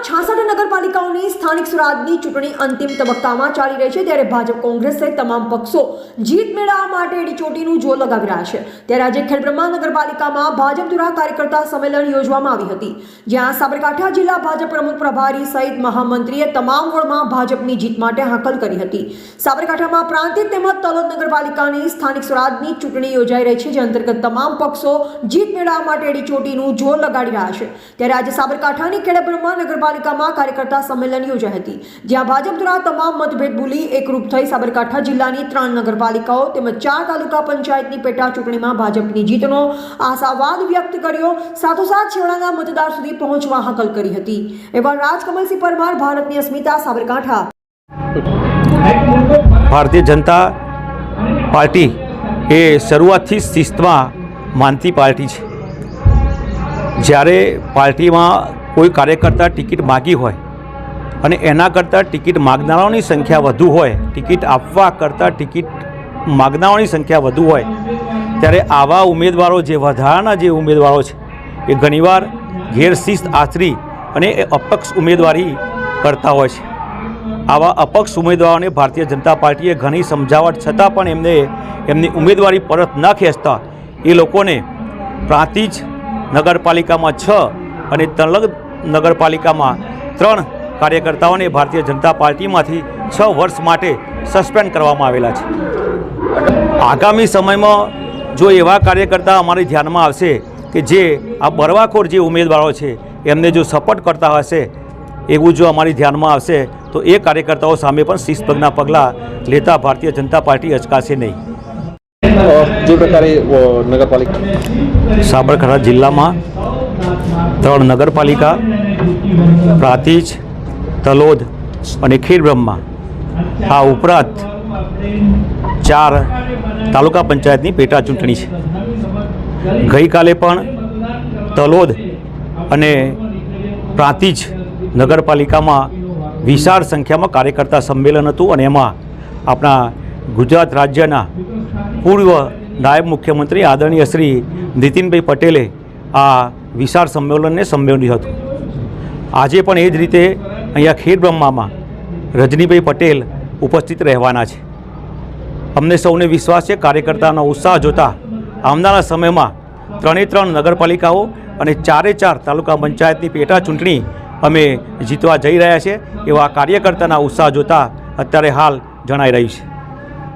66 નગરપાલિકાઓની સ્થાનિક સ્વરાજની ચૂંટણી અંતિમ તબક્કામાં ચાલી રહી છે, ત્યારે ભાજપ કોંગ્રેસ સહિત તમામ પક્ષો જીત મેળવવા માટે એડીચોટીનું જોર લગાવી રહ્યા છે। ત્યારે આજે ખેડબ્રહ્મા નગરપાલિકામાં ભાજપ દ્વારા કાર્યકર્તા સંમેલન યોજવામાં આવી હતી, જ્યાં સાબરકાંઠા જિલ્લા ભાજપ પ્રમુખ પ્રભારી સહિત મહામંત્રીએ તમામ વોર્ડમાં ભાજપની જીત માટે હાકલ કરી હતી। સાબરકાંઠામાં પ્રાંતિજ તેમજ તલોદ નગરપાલિકાની સ્થાનિક સ્વરાજની ચૂંટણી યોજાઈ રહી છે, જે અંતર્ગત તમામ પક્ષો જીત મેળવવા માટે એડીચોટીનું જોર લગાડી રહ્યા છે। ત્યારે આજે સાબરકાંઠાની ખેડબ્રહ્મા નગરપાલિકામાં કાર્યકર્તા સંમેલન યોજાઈ હતી, જ્યાં ભાજપ દ્વારા તમામ મતભેદ ભૂલી એકરૂપ થઈ સાબરકાંઠા જિલ્લાની 3 નગરપાલિકાઓ તેમજ 4 તાલુકા પંચાયતની પેટા ચૂંટણીમાં ભાજપની જીતનો આશાવાદ વ્યક્ત કર્યો, સાથોસાથ છેવાડાના મતદાર સુધી પહોંચવા હાકલ કરી હતી। એવા રાજકમલસિંહ પરમાર, ભારતની અસ્મિતા, સાબરકાંઠા। ભારતીય જનતા પાર્ટી એ શરૂઆતથી શિસ્તમાં માનતી પાર્ટી છે। જ્યારે પાર્ટીમાં કોઈ કાર્યકર્તા ટિકિટ માગી હોય અને એના કરતાં ટિકિટ માગનારાઓની સંખ્યા વધુ હોય, ટિકિટ આપવા કરતાં ટિકિટ માગનારાઓની સંખ્યા વધુ હોય, ત્યારે આવા ઉમેદવારો જે વધારાના જે ઉમેદવારો છે એ ઘણીવાર ગેરશિસ્ત આચરી અને એ અપક્ષ ઉમેદવારી કરતા હોય છે। આવા અપક્ષ ઉમેદવારોને ભારતીય જનતા પાર્ટીએ ઘણી સમજાવટ છતાં પણ એમને એમની ઉમેદવારી પરત ન ખેંચતા એ લોકોને પ્રાંતિજ નગરપાલિકામાં 6 અને તલોદ નગરપાલિકામાં 3 કાર્યકર્તાઓને ભારતીય જનતા પાર્ટીમાંથી 6 વર્ષ માટે સસ્પેન્ડ કરવામાં આવેલા છે। આગામી સમયમાં જો એવા કાર્યકર્તા અમારી ધ્યાનમાં આવશે કે જે આ બળવાખોર જે ઉમેદવારો છે એમને જો સપોર્ટ કરતા હશે, એવું જો અમારી ધ્યાનમાં આવશે તો એ કાર્યકર્તાઓ સામે પણ શિસ્તભંગના પગલાં લેતા ભારતીય જનતા પાર્ટી અચકાશે નહીં। જે પ્રકારે નગરપાલિકા સાબરકાંઠા જિલ્લામાં 3 નગરપાલિકા પ્રાંતિજ, તલોદ અને ખેડબ્રહ્મા, આ ઉપરાંત 4 તાલુકા પંચાયતની પેટા ચૂંટણી છે। ગઈકાલે પણ તલોદ અને પ્રાંતિજ નગરપાલિકામાં વિશાળ સંખ્યામાં કાર્યકર્તા સંમેલન હતું અને એમાં આપણા ગુજરાત રાજ્યના પૂર્વ નાયબ મુખ્યમંત્રી આદરણીય શ્રી નીતિનભાઈ પટેલે આ વિશાળ સંમેલનને સંબોધ્યું હતું। આજે પણ એ જ રીતે અહીંયા ખેડબ્રહ્મામાં રજનીભાઈ પટેલ ઉપસ્થિત રહેવાના છે। અમને સૌને વિશ્વાસ છે કાર્યકર્તાનો ઉત્સાહ જોતા આવનારા સમયમાં 3 નગરપાલિકાઓ અને 4 તાલુકા પંચાયતની પેટા ચૂંટણી અમે જીતવા જઈ રહ્યા છીએ, એવા કાર્યકર્તાના ઉત્સાહ જોતા અત્યારે હાલ જણાઈ રહ્યું છે।